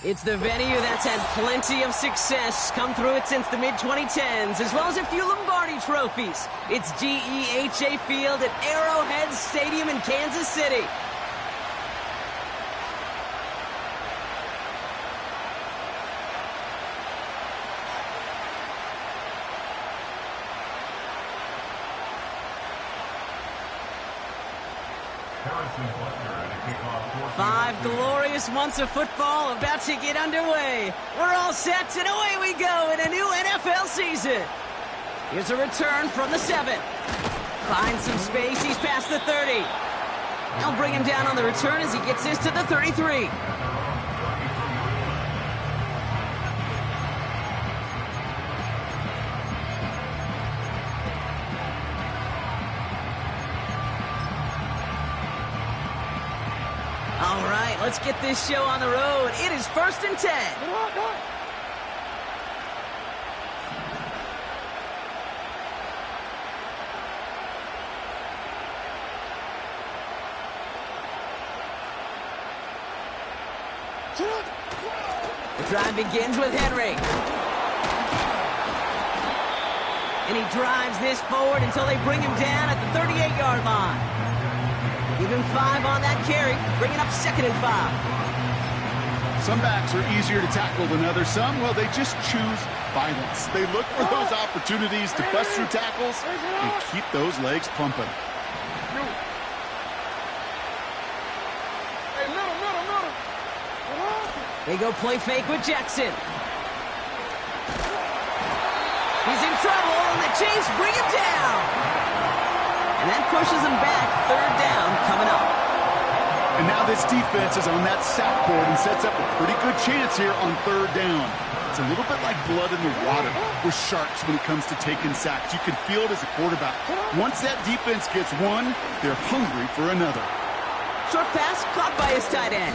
It's the venue that's had plenty of success come through it since the mid-2010s, as well as a few Lombardi trophies. It's GEHA Field at Arrowhead Stadium in Kansas City. Five glorious months of football about to get underway. We're all set, and away we go in a new NFL season. Here's a return from the 7. Finds some space, he's past the 30. They'll bring him down on the return as he gets this to the 33. All right, let's get this show on the road. It is 1st and 10. The drive begins with Henry. And he drives this forward until they bring him down at the 38-yard line. Give him 5 on that carry, bringing up 2nd and 5. Some backs are easier to tackle than others. Some, well, they just choose violence. They look for those opportunities to bust through tackles and keep those legs pumping. They go play fake with Jackson. He's in trouble, and the Chiefs bring him down. And that pushes him back. 3rd down coming up. And now this defense is on that sack board and sets up a pretty good chance here on 3rd down. It's a little bit like blood in the water with sharks when it comes to taking sacks. You can feel it as a quarterback. Once that defense gets one, they're hungry for another. Short pass caught by his tight end.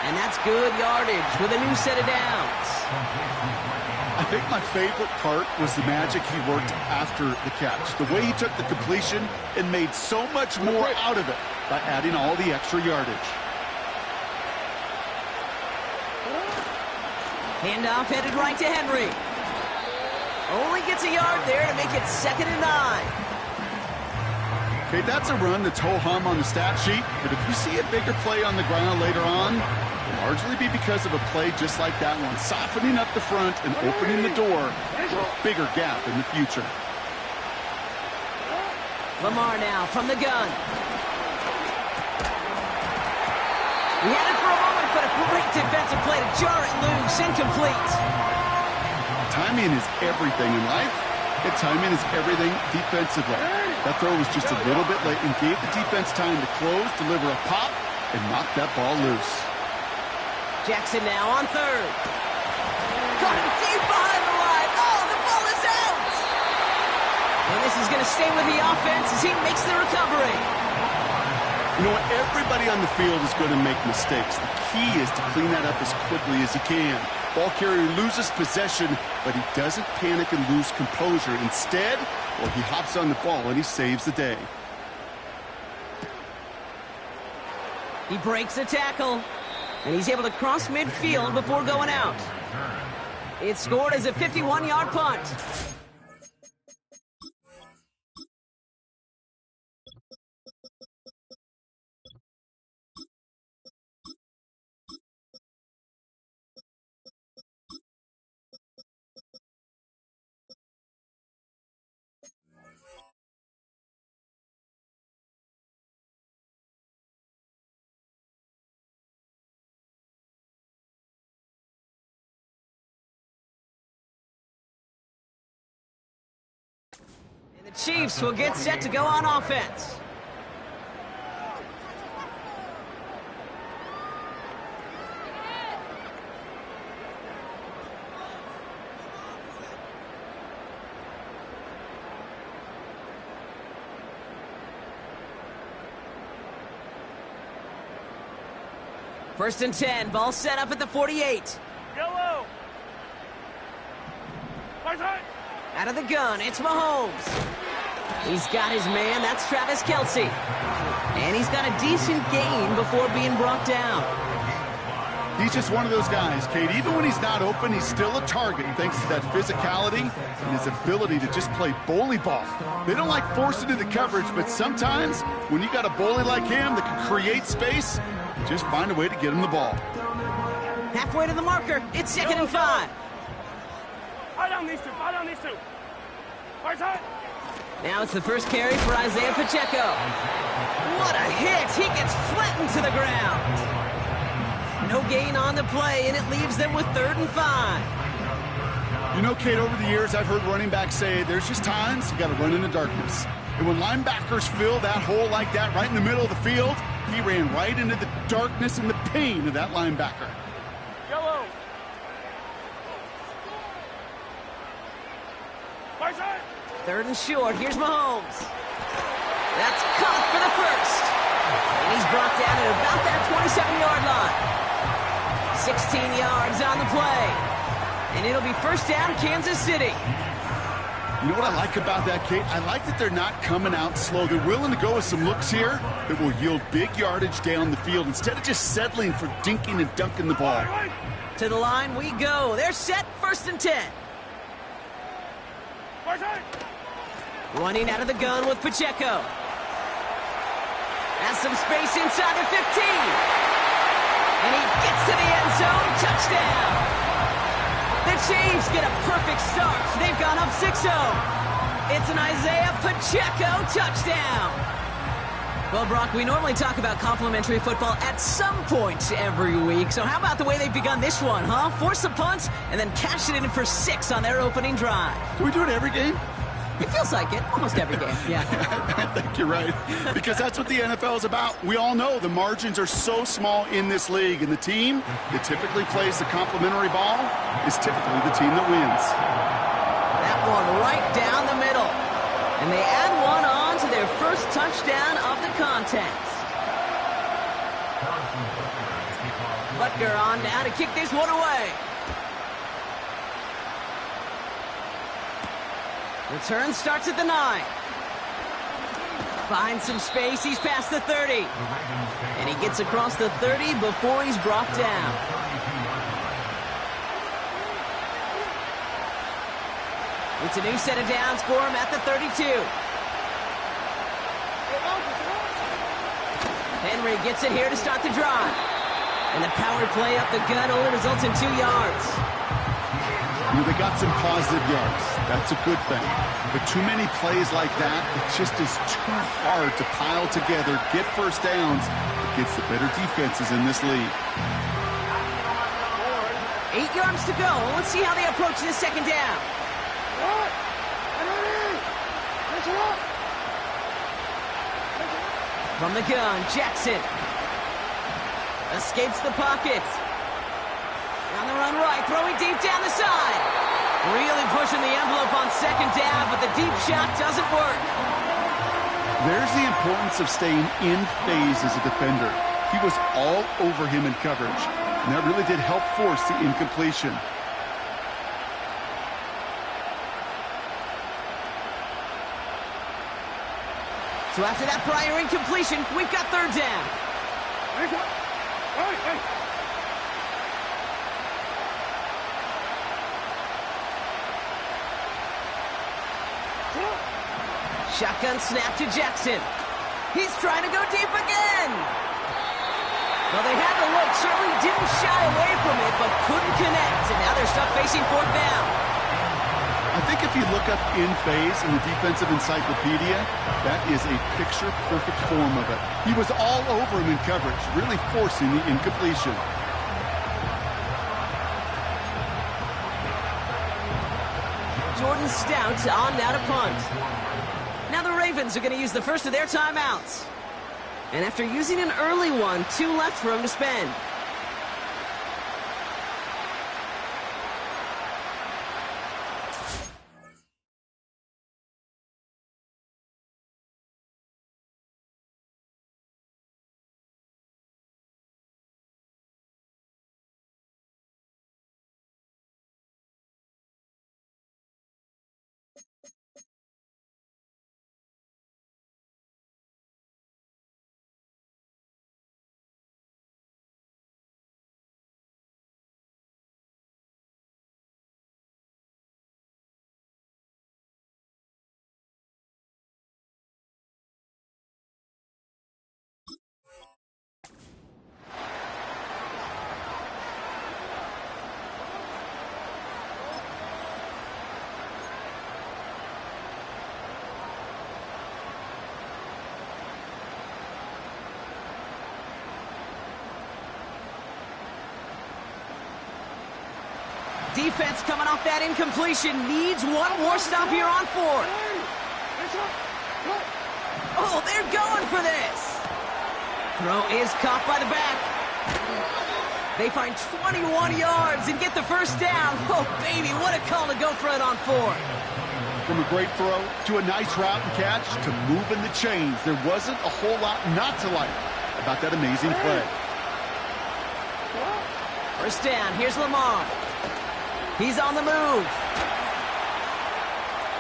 And that's good yardage with a new set of downs. I think my favorite part was the magic he worked after the catch. The way he took the completion and made so much more out of it by adding all the extra yardage. Handoff headed right to Henry. Only gets a yard there to make it 2nd and 9. Okay, that's a run that's ho-hum on the stat sheet, but if you see a bigger play on the ground later on, it'll largely be because of a play just like that one, softening up the front and opening the door for a bigger gap in the future. Lamar now from the gun. He had it for a moment, but a great defensive play to jar it loose, incomplete. Timing is everything in life, and timing is everything defensively. That throw was just a little bit late and gave the defense time to close, deliver a pop, and knock that ball loose. Jackson now on 3rd. Caught him deep behind the line. Oh, the ball is out! And this is going to stay with the offense as he makes the recovery. You know what? Everybody on the field is going to make mistakes. The key is to clean that up as quickly as he can. Ball carrier loses possession, but he doesn't panic and lose composure. Instead, well, he hops on the ball and he saves the day. He breaks a tackle, and he's able to cross midfield before going out. It's scored as a 51-yard punt. The Chiefs will get set to go on offense. First and 10, ball set up at the 48. Yellow. Out of the gun, it's Mahomes. He's got his man, that's Travis Kelce. And he's got a decent gain before being brought down. He's just one of those guys, Kate. Even when he's not open, he's still a target thanks to that physicality and his ability to just play bully ball. They don't like forcing into coverage, but sometimes when you got a bully like him that can create space, just find a way to get him the ball. Halfway to the marker. It's 2nd and 5. Fire down these two. Fire down these two. Fire tight. Now it's the first carry for Isaiah Pacheco. What a hit! He gets flattened to the ground. No gain on the play, and it leaves them with 3rd and 5. You know, Kate, over the years, I've heard running backs say there's just times you got to run in the darkness. And when linebackers fill that hole like that right in the middle of the field, he ran right into the darkness and the pain of that linebacker. Yellow. Fire tight. 3rd and short. Here's Mahomes. That's caught for the first. And he's brought down at about that 27-yard line. 16 yards on the play. And it'll be first down, Kansas City. You know what I like about that, Kate? I like that they're not coming out slow. They're willing to go with some looks here that will yield big yardage down the field instead of just settling for dinking and dunking the ball. To the line we go. They're set, 1st and 10. Fire tight. Running out of the gun with Pacheco. Has some space inside the 15. And he gets to the end zone. Touchdown. The Chiefs get a perfect start. They've gone up 6-0. It's an Isaiah Pacheco touchdown. Well, Brock, we normally talk about complimentary football at some point every week. So how about the way they've begun this one, huh? Force a punt and then cash it in for 6 on their opening drive. Can we do it every game? It feels like it. Almost every game, yeah. I think you're right, because that's what the NFL is about. We all know the margins are so small in this league, and the team that typically plays the complimentary ball is typically the team that wins. That one right down the middle. And they add one on to their first touchdown of the contest. Butker on now to kick this one away. Return starts at the 9. Finds some space. He's past the 30. And he gets across the 30 before he's brought down. It's a new set of downs for him at the 32. Henry gets it here to start the drive. And the power play up the gut only results in 2 yards. You know, they got some positive yards. That's a good thing. But too many plays like that, it just is too hard to pile together, get first downs against the better defenses in this league. 8 yards to go. Let's see how they approach this 2nd down. From the gun, Jackson. Escapes the pocket. On the run right, throwing deep down the side. Really pushing the envelope on 2nd down, but the deep shot doesn't work. There's the importance of staying in phase as a defender. He was all over him in coverage, and that really did help force the incompletion. So after that prior incompletion, we've got 3rd down. Shotgun snap to Jackson. He's trying to go deep again. Well, they had the look, certainly didn't shy away from it, but couldn't connect. And now they're stuck facing 4th down. I think if you look up in phase in the defensive encyclopedia, that is a picture-perfect form of it. He was all over him in coverage, really forcing the incompletion. Jordan Stout on now to punt. Now the Ravens are going to use the first of their timeouts. And after using an early one, 2 left for him to spend. Defense coming off that incompletion needs one more stop here on 4th. Oh, they're going for this. Throw is caught by the back. They find 21 yards and get the first down. Oh, baby, what a call to go for it on 4th. From a great throw to a nice route and catch to moving the chains, there wasn't a whole lot not to like about that amazing play. First down, here's Lamar. He's on the move.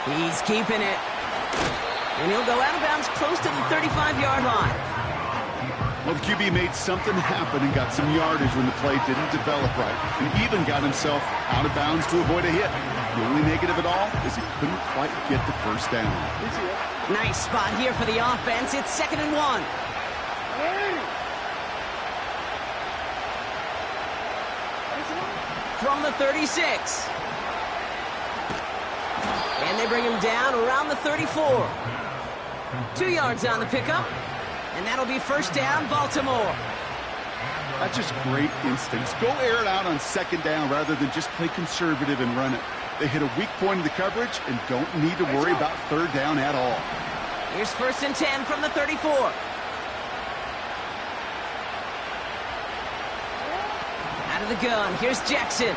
He's keeping it. And he'll go out of bounds close to the 35-yard line. Well, the QB made something happen and got some yardage when the play didn't develop right. And even got himself out of bounds to avoid a hit. The only negative at all is he couldn't quite get the first down. Nice spot here for the offense. It's 2nd and 1. From the 36. And they bring him down around the 34. 2 yards on the pickup. And that'll be first down, Baltimore. That's just great instincts. Go air it out on 2nd down rather than just play conservative and run it. They hit a weak point in the coverage and don't need to worry about 3rd down at all. Here's 1st and 10 from the 34. Out of the gun, here's Jackson.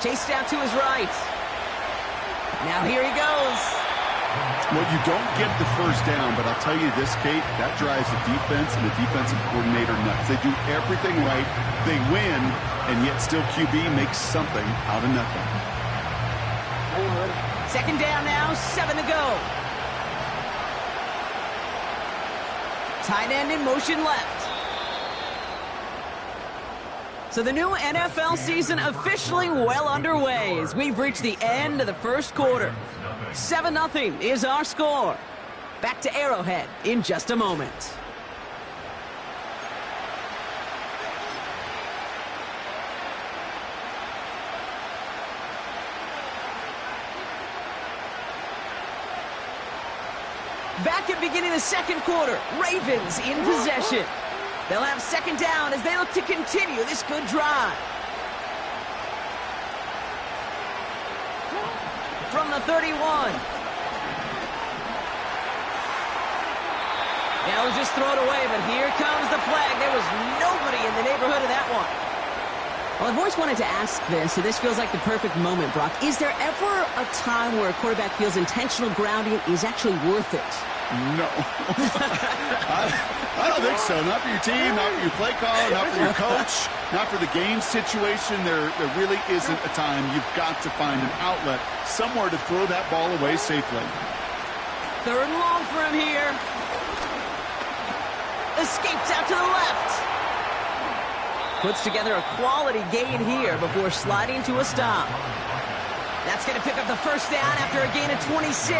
Chased out to his right. Now here he goes. Well, you don't get the first down, but I'll tell you this, Kate, that drives the defense and the defensive coordinator nuts. They do everything right, they win, and yet still QB makes something out of nothing. 2nd down now, 7 to go. Tight end in motion left. So the new NFL season officially well underway as we've reached the end of the first quarter. 7-0 is our score. Back to Arrowhead in just a moment. Back at beginning of the 2nd quarter, Ravens in possession. They'll have 2nd down as they look to continue this good drive. From the 31. Now it was just thrown away, but here comes the flag. There was nobody in the neighborhood of that one. Well, I've always wanted to ask this, and this feels like the perfect moment, Brock. Is there ever a time where a quarterback feels intentional grounding is actually worth it? No. I don't think so. Not for your team, not for your play caller, not for your coach, not for the game situation. There really isn't a time. You've got to find an outlet, somewhere to throw that ball away safely. 3rd and long for him here. Escapes out to the left. Puts together a quality gain here before sliding to a stop. That's going to pick up the first down after a gain of 26.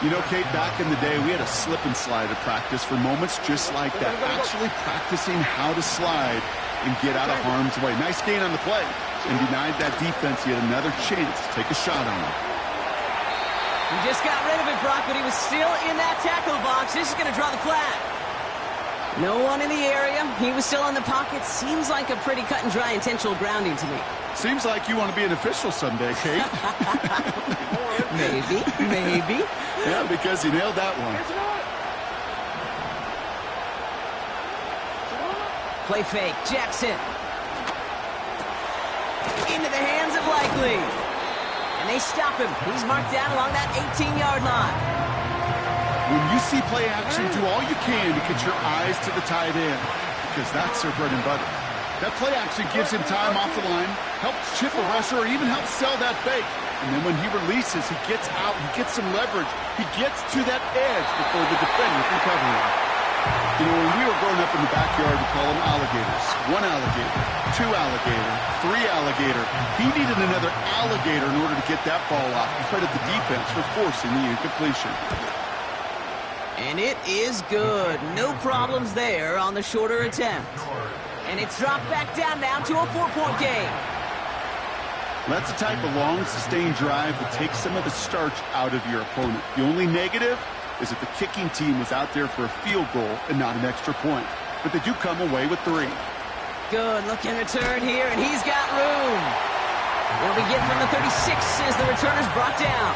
You know, Kate, back in the day, we had a slip and slide at practice for moments just like that. Actually practicing how to slide and get out of harm's way. Nice gain on the play and denied that defense yet another chance to take a shot on him. He just got rid of it, Brock, but he was still in that tackle box. This is going to draw the flag. No one in the area. He was still in the pocket. Seems like a pretty cut and dry intentional grounding to me. Seems like you want to be an official someday, Kate. Maybe. Yeah, because he nailed that one. Play fake. Jackson. Into the hands of Likely. And they stop him. He's marked down along that 18-yard line. When you see play action, do all you can to get your eyes to the tight end, because that's their bread and butter. That play action gives him time off the line, helps chip a rusher, or even helps sell that fake. And then when he releases, he gets out, he gets some leverage. He gets to that edge before the defender can cover him. You know, when we were growing up in the backyard, we call them alligators. 1 alligator, 2 alligator, 3 alligator. He needed another alligator in order to get that ball off. He credit the defense for forcing the incompletion. And it is good. No problems there on the shorter attempt. And it's dropped back down now to a 4-point game. That's the type of long, sustained drive that takes some of the starch out of your opponent. The only negative is that the kicking team was out there for a field goal and not an extra point. But they do come away with 3. Good looking return here, and he's got room. again from the 36 as the returner's brought down.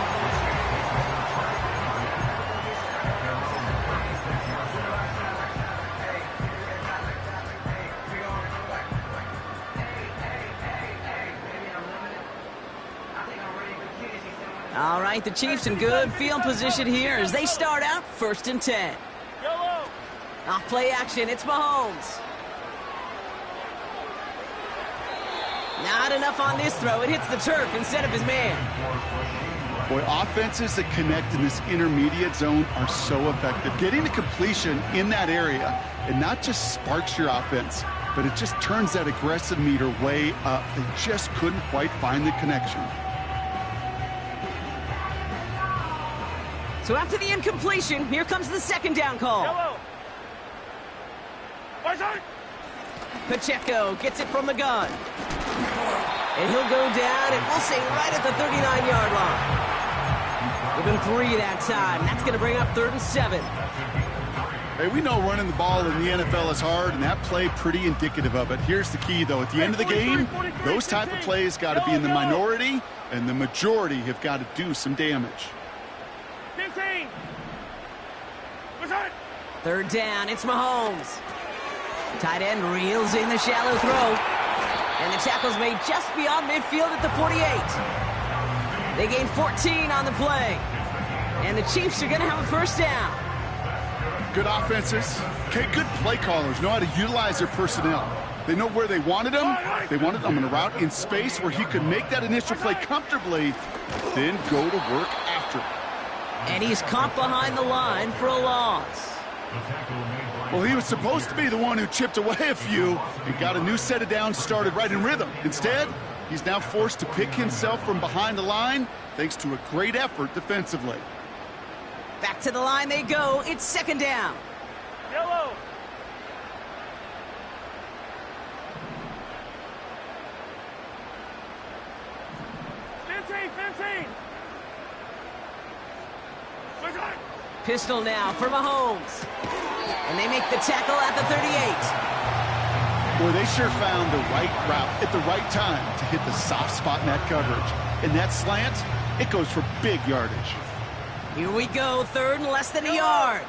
All right, the Chiefs in good field position here as they start out 1st and 10. Off play action, it's Mahomes. Not enough on this throw. It hits the turf instead of his man. Boy, offenses that connect in this intermediate zone are so effective. Getting the completion in that area, it not just sparks your offense, but it just turns that aggressive meter way up. They just couldn't quite find the connection. So after the incompletion, here comes the 2nd down call. Pacheco gets it from the gun. And he'll go down, and we'll say right at the 39-yard line. Give him 3 that time. That's going to bring up 3rd and 7. Hey, we know running the ball in the NFL is hard, and that play pretty indicative of it. Here's the key, though. At the end of the game, those type of plays got to be in the minority, and the majority have got to do some damage. 15. 3rd down, it's Mahomes. Tight end reels in the shallow throw. And the tackle's made just beyond midfield at the 48. They gain 14 on the play. And the Chiefs are going to have a 1st down. Good offenses. Okay, good play callers know how to utilize their personnel. They know where they wanted him. They wanted him in a route in space where he could make that initial play comfortably, then go to work after. And he's caught behind the line for a loss. Well, he was supposed to be the one who chipped away a few and got a new set of downs started right in rhythm. Instead, he's now forced to pick himself from behind the line thanks to a great effort defensively. Back to the line they go. It's 2nd down. Yellow. Pistol now for Mahomes. And they make the tackle at the 38. Boy, they sure found the right route at the right time to hit the soft spot in that coverage. And that slant, it goes for big yardage. Here we go, 3rd and less than a yard.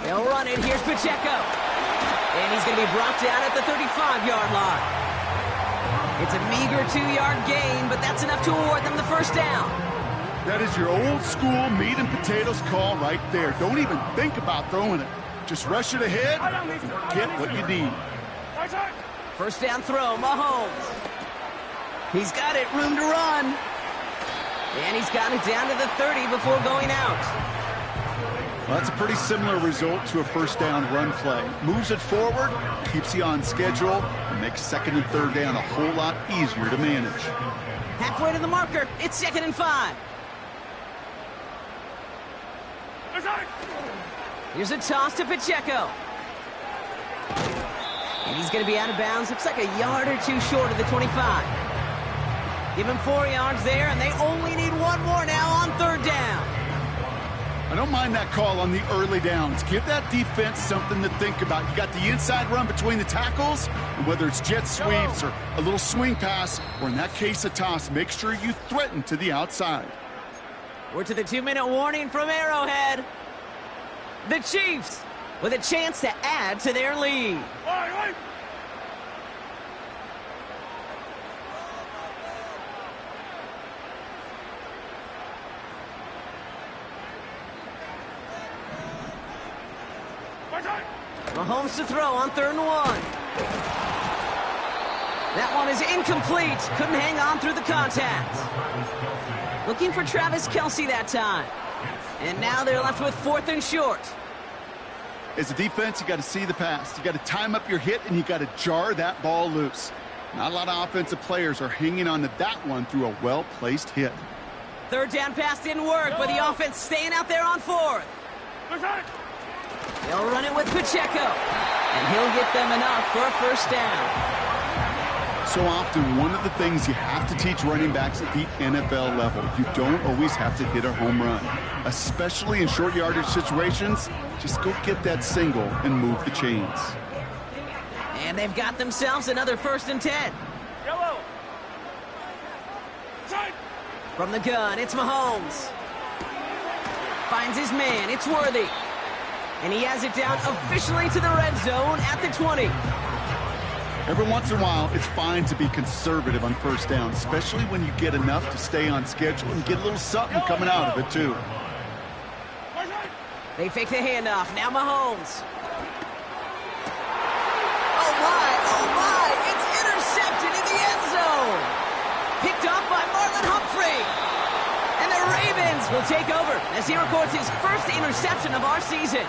They'll run it. Here's Pacheco. And he's going to be brought down at the 35-yard line. It's a meager 2-yard gain, but that's enough to award them the 1st down. That is your old school meat and potatoes call right there. Don't even think about throwing it. Just rush it ahead and get what you need. 1st down throw, Mahomes. He's got it, room to run. And he's got it down to the 30 before going out. Well, that's a pretty similar result to a 1st down run play. Moves it forward, keeps you on schedule, and makes 2nd and 3rd down a whole lot easier to manage. Halfway to the marker, it's 2nd and 5. Here's a toss to Pacheco. And he's going to be out of bounds. Looks like a yard or 2 short of the 25. Give him 4 yards there, and they only need 1 more now on 3rd down. I don't mind that call on the early downs. Give that defense something to think about. You got the inside run between the tackles, and whether it's jet sweeps or a little swing pass, or in that case a toss, make sure you threaten to the outside. We're to the 2-minute warning from Arrowhead. The Chiefs with a chance to add to their lead. Mahomes to throw on 3rd and 1. That one is incomplete. Couldn't hang on through the contact. Looking for Travis Kelce that time. And now they're left with 4th and short. As a defense, you got to see the pass. You got to time up your hit, and you got to jar that ball loose. Not a lot of offensive players are hanging on to that one through a well-placed hit. 3rd down pass didn't work, but the offense staying out there on 4th. They'll run it with Pacheco, and he'll get them enough for a 1st down. So often, one of the things you have to teach running backs at the NFL level, you don't always have to hit a home run. Especially in short yardage situations, just go get that single and move the chains. And they've got themselves another 1st and 10. Yellow. Side. From the gun, it's Mahomes. Finds his man, it's Worthy. And he has it down officially to the red zone at the 20. Every once in a while, it's fine to be conservative on first down, especially when you get enough to stay on schedule and get a little something coming out of it, too. They fake the handoff. Now Mahomes. Oh my, it's intercepted in the end zone. Picked up by Marlon Humphrey. And the Ravens will take over as he records his first interception of our season.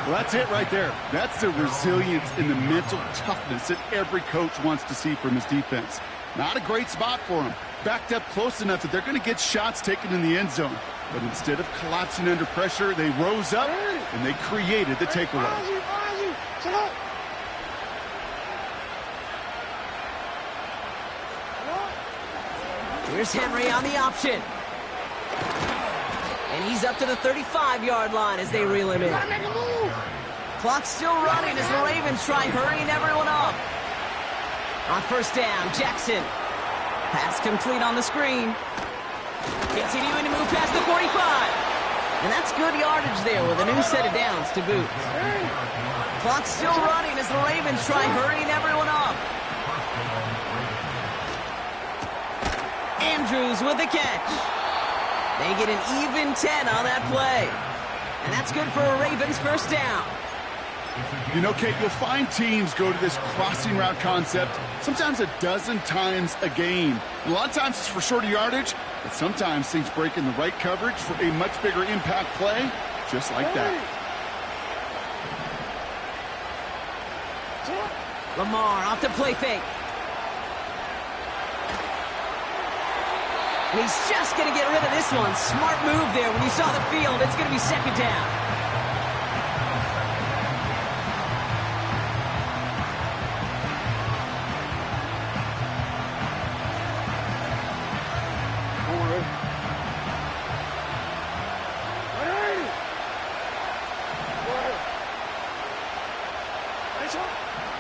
Well, that's it right there. That's the resilience and the mental toughness that every coach wants to see from his defense. Not a great spot for him. Backed up close enough that they're going to get shots taken in the end zone. But instead of collapsing under pressure, they rose up and they created the takeaway. Here's Henry on the option. And he's up to the 35-yard line as they reel him in. Clock's still running as the Ravens try hurrying everyone up. On first down, Jackson. Pass complete on the screen. Continuing to move past the 45. And that's good yardage there with a new set of downs to boot. Clock's still running as the Ravens try hurrying everyone up. Andrews with the catch. They get an even 10 on that play. And that's good for a Ravens first down. You know, Kate, you'll find teams go to this crossing route concept sometimes a dozen times a game. A lot of times it's for shorter yardage, but sometimes things break in the right coverage for a much bigger impact play, just like that. Lamar off the play fake. And he's just going to get rid of this one. Smart move there. When you saw the field, it's going to be second down.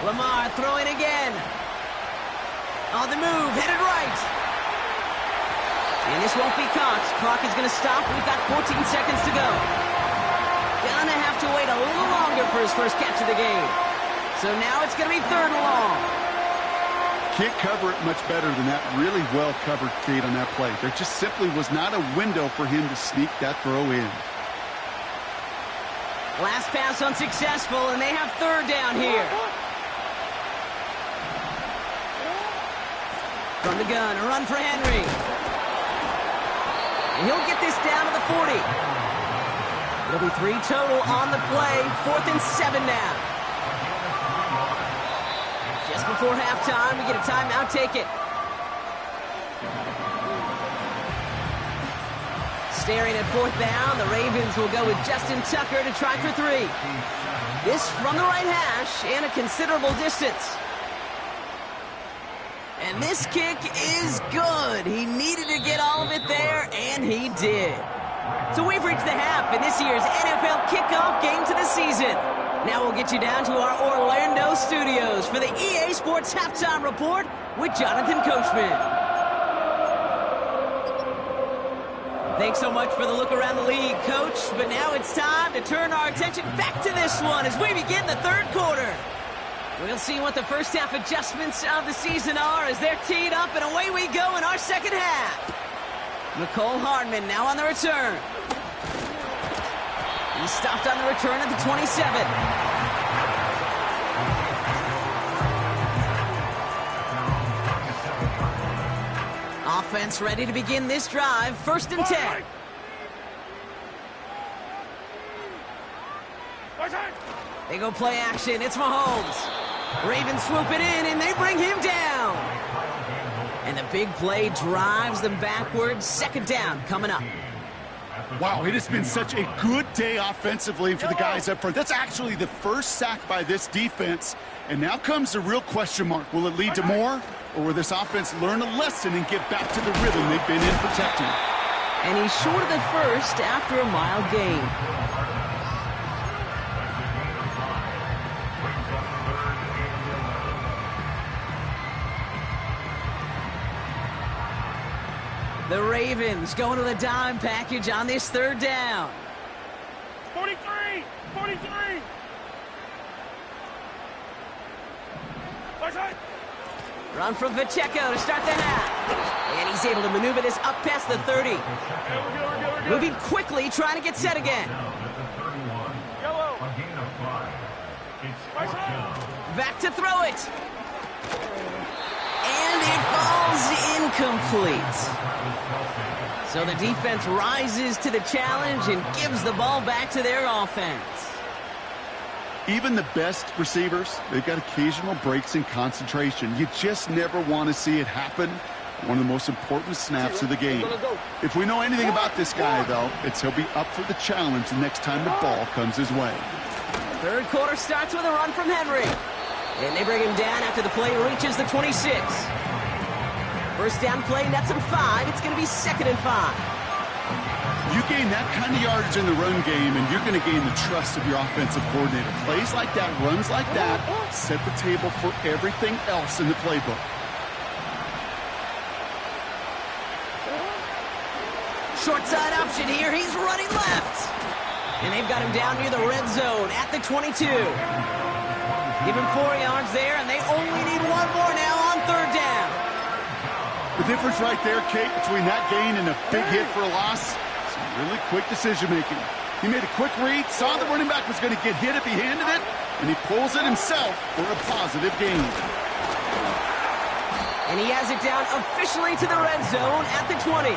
Lamar throwing again. On the move, headed right. And this won't be caught. Clock is going to stop. We've got 14 seconds to go. Gonna have to wait a little longer for his first catch of the game. So now it's going to be third and long. Can't cover it much better than that. Really well covered, Kate, on that play. There just simply was not a window for him to sneak that throw in. Last pass unsuccessful, and they have third down here. From the gun, a run for Henry. And he'll get this down to the 40. It'll be 3 total on the play. 4th and 7 now. Just before halftime, we get a timeout. Take it. Staring at 4th down, the Ravens will go with Justin Tucker to try for 3. This from the right hash and a considerable distance. And this kick is good. He needed to get all of it there, and he did. So we've reached the half in this year's NFL kickoff game to the season. Now we'll get you down to our Orlando studios for the EA Sports Halftime Report with Jonathan Coachman. Thanks so much for the look around the league, Coach. But now it's time to turn our attention back to this one as we begin the third quarter. We'll see what the first half adjustments of the season are as they're teed up, and away we go in our second half. Mecole Hardman now on the return. He stopped on the return at the 27. Offense ready to begin this drive. 1st and 10. They go play action. It's Mahomes. Ravens swoop it in, and they bring him down. And the big play drives them backwards. 2nd down coming up. Wow, it has been such a good day offensively for the guys up front. That's actually the first sack by this defense. And now comes the real question mark. Will it lead to more? Or will this offense learn a lesson and get back to the rhythm they've been in protecting? And he's short of the first after a mild gain. The Ravens going to the dime package on this third down. 43! 43! Run from Pacheco to start the half. And he's able to maneuver this up past the 30. We're good. Moving quickly, trying to get set again. Yellow. Back to throw it. And it falls incomplete. So the defense rises to the challenge and gives the ball back to their offense. Even the best receivers, they've got occasional breaks in concentration. You just never want to see it happen. One of the most important snaps of the game. If we know anything about this guy, though, it's he'll be up for the challenge the next time the ball comes his way. Third quarter starts with a run from Henry. And they bring him down after the play reaches the 26. First down play nets him 5. It's going to be 2nd and 5. You gain that kind of yardage in the run game, and you're going to gain the trust of your offensive coordinator. Plays like that, runs like that, set the table for everything else in the playbook. Short side option here. He's running left. And they've got him down near the red zone at the 22. Give him 4 yards there, and they only need 1 more now on third down. The difference right there, Kate, between that gain and a big hit for a loss, some really quick decision-making. He made a quick read, saw the running back was going to get hit if he handed it, and he pulls it himself for a positive gain. And he has it down officially to the red zone at the 20.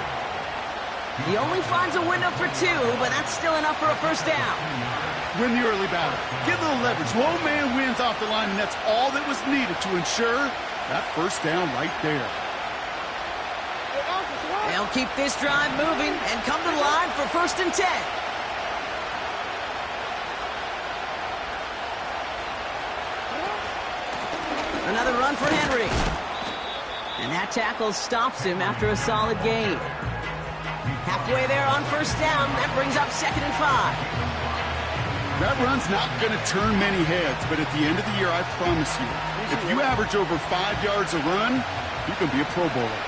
He only finds a window for 2, but that's still enough for a first down. Win the early battle. Get a little leverage. Low man wins off the line, and that's all that was needed to ensure that first down right there. They'll keep this drive moving and come to the line for 1st and 10. Another run for Henry. And that tackle stops him after a solid gain. Halfway there on first down, that brings up 2nd and 5. That run's not going to turn many heads, but at the end of the year, I promise you, if you average over 5 yards a run, you can be a Pro Bowler.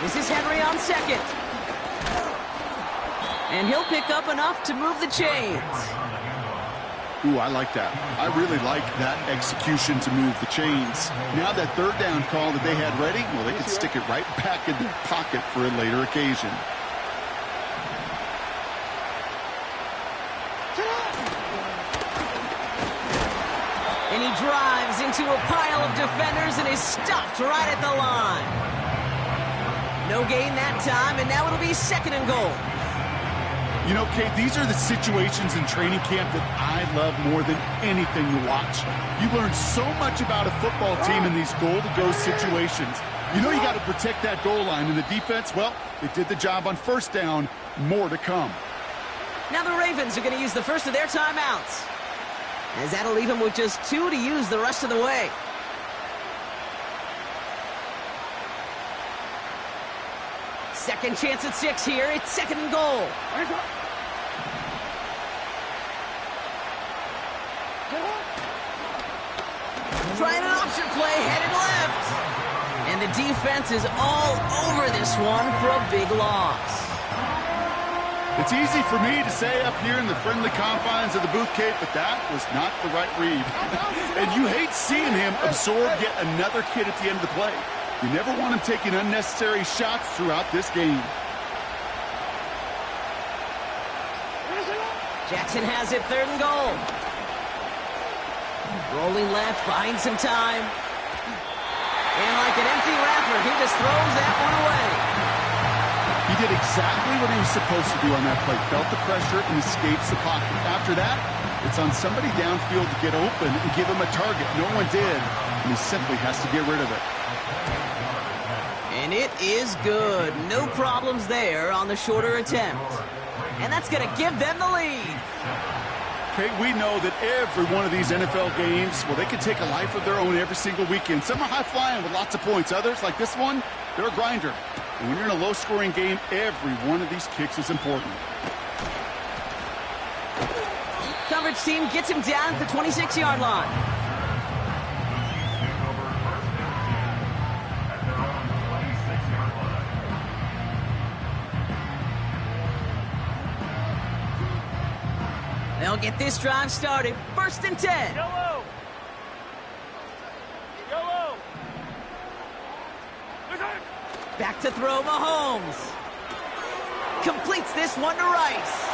This is Henry on 2nd. And he'll pick up enough to move the chains. Ooh, I like that. I really like that execution to move the chains. Now that third down call that they had ready, well, they can stick it right back in their pocket for a later occasion. And he drives into a pile of defenders and is stopped right at the line. No gain that time, and now it'll be 2nd and goal. You know, Kate, these are the situations in training camp that I love more than anything to watch. You learn so much about a football team in these goal-to-go situations. You know you got to protect that goal line, and the defense, well, they did the job on first down. More to come. Now the Ravens are going to use the first of their timeouts, as that'll leave them with just 2 to use the rest of the way. Second chance at 6 here. It's 2nd and goal. Trying an option play, headed left. And the defense is all over this one for a big loss. It's easy for me to say up here in the friendly confines of the booth, Kate, but that was not the right read. And you hate seeing him absorb yet another hit at the end of the play. You never want him taking unnecessary shots throughout this game. Jackson has it, 3rd and goal. Rolling left, buying some time. And like an empty wrapper, he just throws that one away. He did exactly what he was supposed to do on that play. Felt the pressure and escapes the pocket. After that, it's on somebody downfield to get open and give him a target. No one did, and he simply has to get rid of it. And it is good. No problems there on the shorter attempt. And that's going to give them the lead. Okay, we know that every one of these NFL games, well, they can take a life of their own every single weekend. Some are high-flying with lots of points. Others, like this one, they're a grinder. And when you're in a low-scoring game, every one of these kicks is important. Coverage team gets him down at the 26-yard line. get this drive started. 1st and 10. Yellow. Yellow. Listen. Back to throw Mahomes. Completes this one to Rice.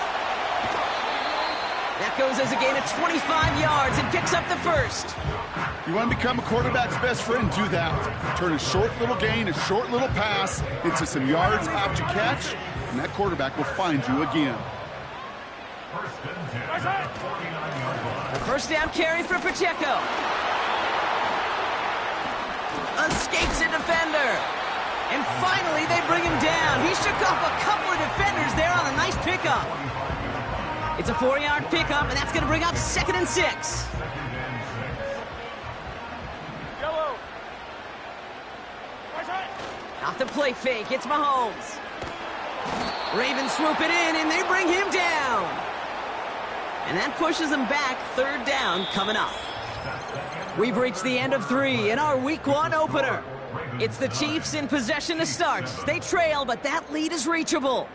That goes as a gain of 25 yards and picks up the first. You want to become a quarterback's best friend, do that. Turn a short little gain, a short little pass into some yards after catch, and that quarterback will find you again. A first down carry for Pacheco. Escapes a defender. And finally, they bring him down. He shook off a couple of defenders there on a nice pickup. It's a 4-yard pickup, and that's going to bring up 2nd and 6. Yellow. Off the play fake, it's Mahomes. Ravens swoop it in, and they bring him down. And that pushes them back. 3rd down coming up. We've reached the end of 3 in our Week 1 opener. It's the Chiefs in possession to start. They trail, but that lead is reachable.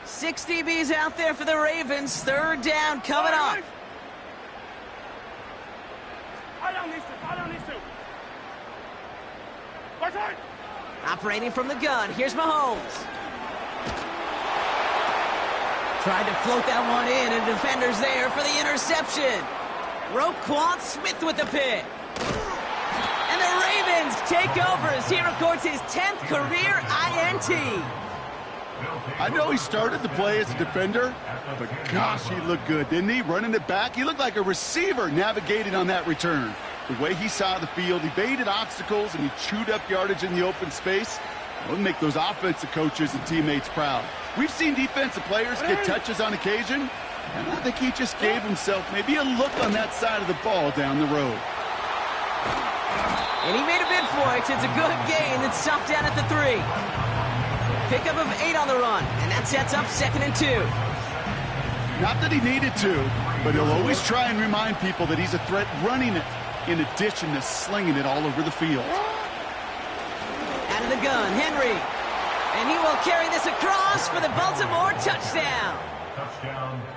Six DBs out there for the Ravens. 3rd down coming up. Eye down these two. Right side. Operating from the gun, here's Mahomes. Tried to float that one in, and defender's there for the interception. Roquan Smith with the pick. And the Ravens take over as he records his 10th career INT. I know he started the play as a defender, but gosh, he looked good, didn't he? Running it back, he looked like a receiver navigating on that return. The way he saw the field, he baited obstacles, and he chewed up yardage in the open space. It would make those offensive coaches and teammates proud. We've seen defensive players get touches on occasion, and I think he just gave himself maybe a look on that side of the ball down the road. And he made a bid for it. It's a good gain. It's stopped down at the 3. Pickup of 8 on the run, and that sets up 2nd and 2. Not that he needed to, but he'll always try and remind people that he's a threat running it, in addition to slinging it all over the field. Out of the gun, Henry. And he will carry this across for the Baltimore touchdown.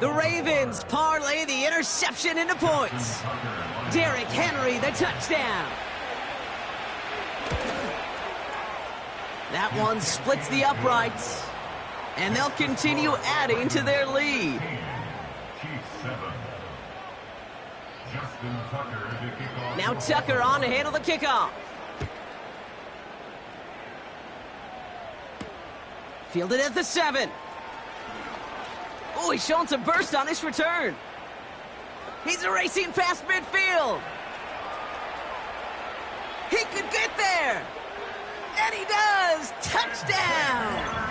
The Ravens parlay the interception into points. Derrick Henry, the touchdown. That one splits the uprights, and they'll continue adding to their lead. Now Tucker on to handle the kickoff. Fielded at the 7. Oh, he's showing some burst on this return. He's racing past midfield. He could get there. And he does! Touchdown!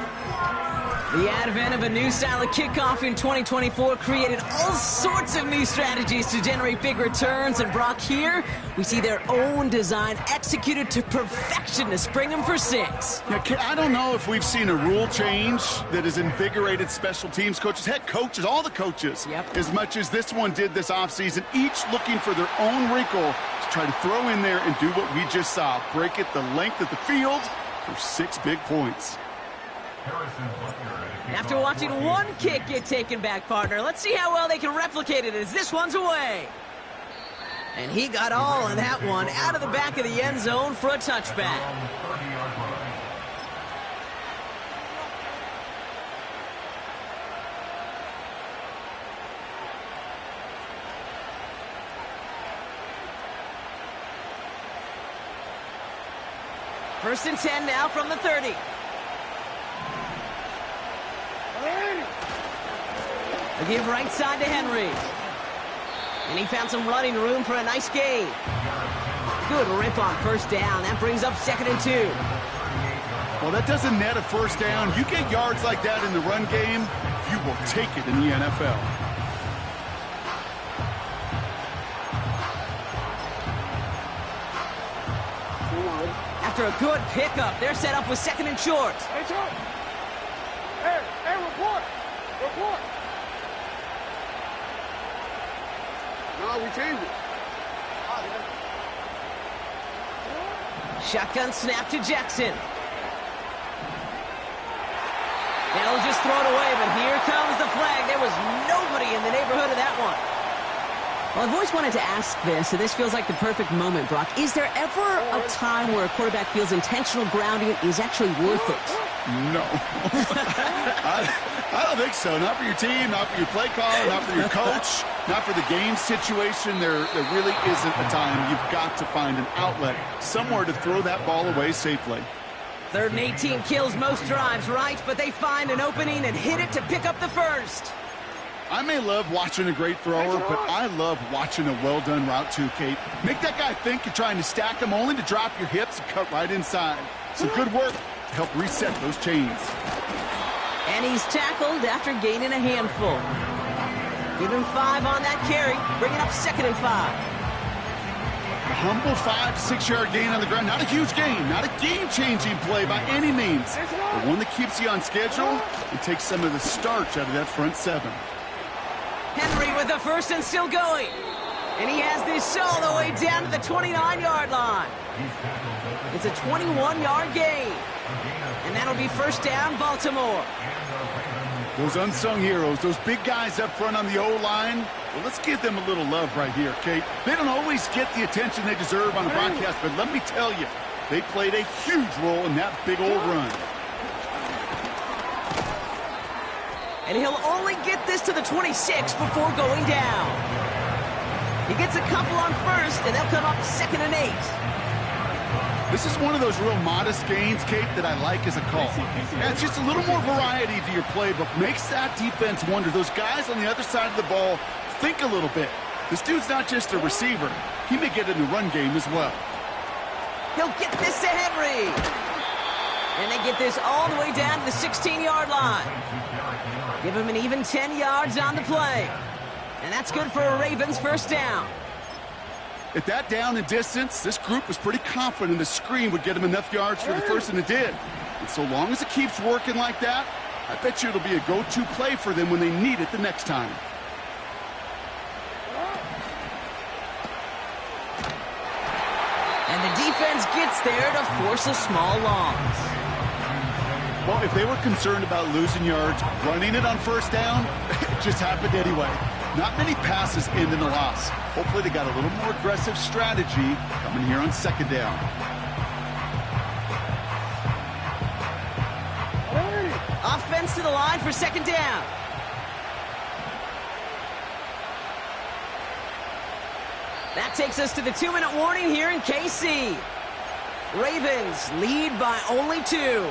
The advent of a new style of kickoff in 2024 created all sorts of new strategies to generate big returns. And Brock, here, we see their own design executed to perfection to spring them for 6. Yeah, I don't know if we've seen a rule change that has invigorated special teams coaches, head coaches, all the coaches, as much as this one did this offseason, each looking for their own wrinkle to try to throw in there and do what we just saw, break it the length of the field for 6 big points. After watching one kick get taken back, partner, let's see how well they can replicate it as this one's away. And he got all of that one out of the back of the end zone for a touchback. First and 10 now from the 30. A give right side to Henry. And he found some running room for a nice gain. Good rip on first down. That brings up 2nd and 2. Well, that doesn't net a first down. You get yards like that in the run game, you will take it in the NFL. After a good pickup, they're set up with 2nd and short. Hey, Chuck. Hey, report. Report. No, we change it. Shotgun snap to Jackson. They'll just throw it away, but here comes the flag. There was nobody in the neighborhood of that one. Well, I've always wanted to ask this, and this feels like the perfect moment, Brock. Is there ever a time where a quarterback feels intentional grounding is actually worth it? No. I don't think so. Not for your team, not for your play caller, not for your coach, not for the game situation. There really isn't a time. You've got to find an outlet, somewhere to throw that ball away safely. 3rd and 18 kills most drives, right? But they find an opening and hit it to pick up the first. I may love watching a great thrower, but I love watching a well-done route too, Kate. Make that guy think you're trying to stack him only to drop your hips and cut right inside. Some good work to help reset those chains. And he's tackled after gaining a handful. Give him 5 on that carry, bringing up 2nd and 5. A humble 5 to 6 yard gain on the ground. Not a huge gain, not a game-changing play by any means, but one that keeps you on schedule and takes some of the starch out of that front 7. Henry with the first and still going. And he has this all the way down to the 29-yard line. It's a 21-yard gain. And that'll be 1st down, Baltimore. Those unsung heroes, those big guys up front on the O-line, well, let's give them a little love right here, Kate. They don't always get the attention they deserve on the broadcast, but let me tell you, they played a huge role in that big old run. And he'll only get this to the 26 before going down. He gets a couple on 1st, and they'll come up 2nd and 8. This is one of those real modest gains, Kate, that I like as a call. Adds just a little more variety to your playbook. Makes that defense wonder. Those guys on the other side of the ball think a little bit. This dude's not just a receiver. He may get in the run game as well. He'll get this to Henry. And they get this all the way down to the 16-yard line. Give him an even 10 yards on the play. And that's good for a Ravens 1st down. At that down and distance, this group was pretty confident the screen would get them enough yards for the first, and it did. And so long as it keeps working like that, I bet you it'll be a go-to play for them when they need it the next time. And the defense gets there to force a small loss. Well, if they were concerned about losing yards, running it on 1st down, it just happened anyway. Not many passes end in a loss. Hopefully they got a little more aggressive strategy coming here on 2nd down. Offense to the line for 2nd down. That takes us to the 2-minute warning here in KC. Ravens lead by only 2.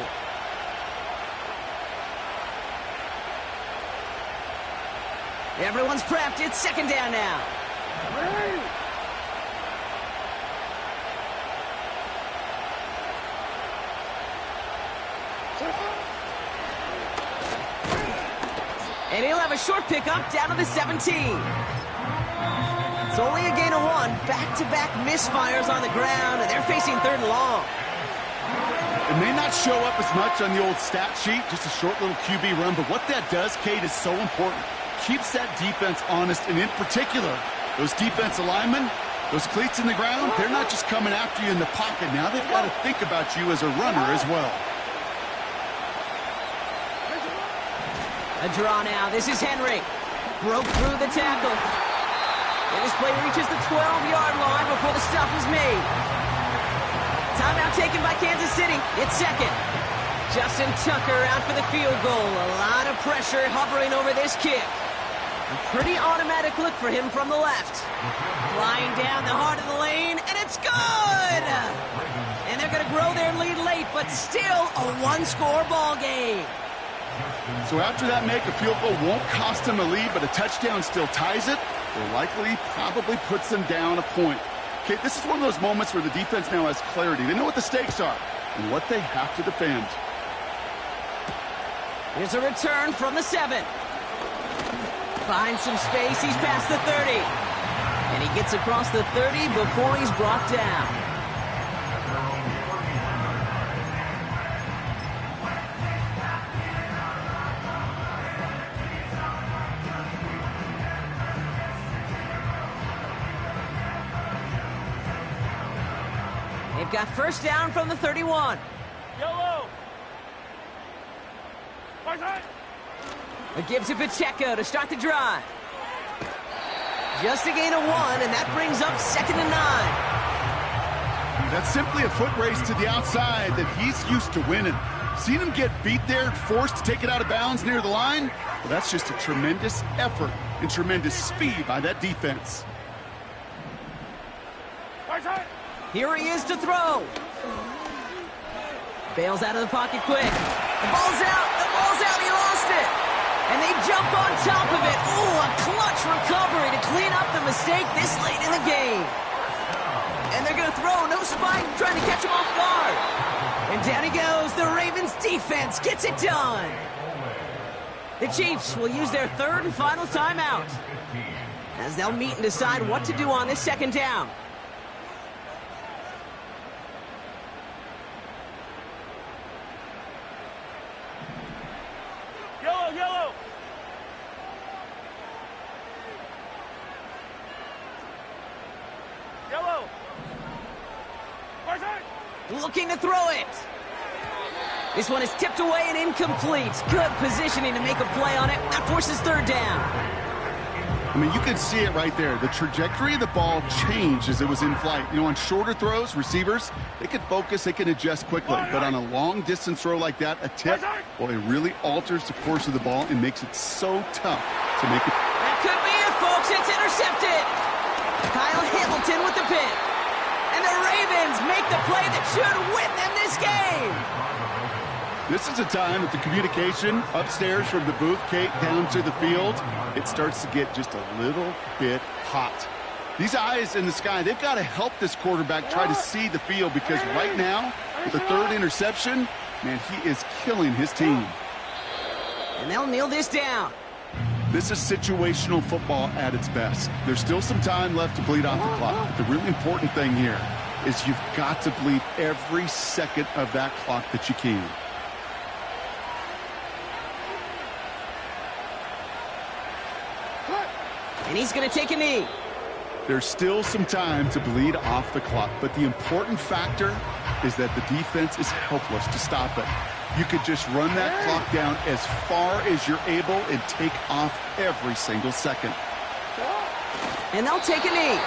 Everyone's prepped. It's 2nd down now. And he'll have a short pickup down to the 17. It's only a gain of 1. Back-to-back misfires on the ground, and they're facing 3rd and long. It may not show up as much on the old stat sheet, just a short little QB run, but what that does, Kate, is so important. Keeps that defense honest, and in particular, those defense linemen, those cleats in the ground, they're not just coming after you in the pocket. Now they've got to think about you as a runner as well. A draw now. This is Henry. Broke through the tackle. And this play reaches the 12-yard line before the stop is made. Timeout taken by Kansas City. It's 2nd. Justin Tucker out for the field goal. A lot of pressure hovering over this kick. A pretty automatic look for him from the left. Flying down the heart of the lane, and it's good! And they're going to grow their lead late, but still a one-score ball game. So after that make, a field goal won't cost them a lead, but a touchdown still ties it, or likely probably puts them down a point. Okay, this is one of those moments where the defense now has clarity. They know what the stakes are and what they have to defend. Here's a return from the 7. Finds some space. He's past the 30. And he gets across the 30 before he's brought down. They've got first down from the 31. Yellow. Right side. A give to Pacheco to start the drive. Just a gain of 1, and that brings up 2nd and 9. That's simply a foot race to the outside that he's used to winning. Seen him get beat there, forced to take it out of bounds near the line. Well, that's just a tremendous effort and tremendous speed by that defense. Right side. Here he is to throw. Bails out of the pocket quick. The ball's out. The ball's out. He lost it. And they jump on top of it. Ooh, a clutch recovery to clean up the mistake this late in the game. And they're going to throw. No spike, trying to catch him off guard. And down he goes. The Ravens defense gets it done. The Chiefs will use their 3rd and final timeout as they'll meet and decide what to do on this 2nd down. Yellow, yellow. Yellow. Right side. Looking to throw it. This one is tipped away and incomplete. Good positioning to make a play on it. That forces 3rd down. I mean, you can see it right there. The trajectory of the ball changed as it was in flight. You know, on shorter throws, receivers, they can focus, they can adjust quickly. But on a long-distance throw like that, a tip, well, it really alters the course of the ball and makes it so tough to make it. That could be it, folks. It's intercepted. Kyle Hamilton with the pick. And the Ravens make the play that should win them this game. This is a time that the communication upstairs from the booth, Kate, down to the field, it starts to get just a little bit hot. These eyes in the sky, they've got to help this quarterback try to see the field because right now, with the 3rd interception, man, he is killing his team. And they'll kneel this down. This is situational football at its best. There's still some time left to bleed off the clock, but the really important thing here is you've got to bleed every second of that clock that you can. And he's going to take a knee. There's still some time to bleed off the clock, but the important factor is that the defense is helpless to stop it. You could just run that clock down as far as you're able and take off every single second. And they'll take a knee.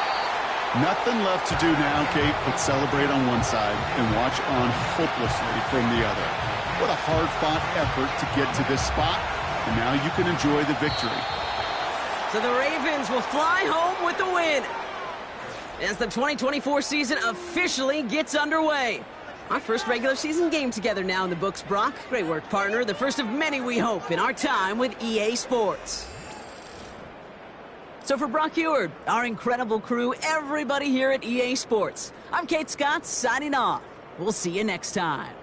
Nothing left to do now, Kate, but celebrate on one side and watch on hopelessly from the other. What a hard-fought effort to get to this spot, and now you can enjoy the victory. So the Ravens will fly home with the win as the 2024 season officially gets underway. Our first regular season game together now in the books, Brock. Great work, partner. The first of many, we hope, in our time with EA Sports. So for Brock Huard, our incredible crew, everybody here at EA Sports, I'm Kate Scott signing off. We'll see you next time.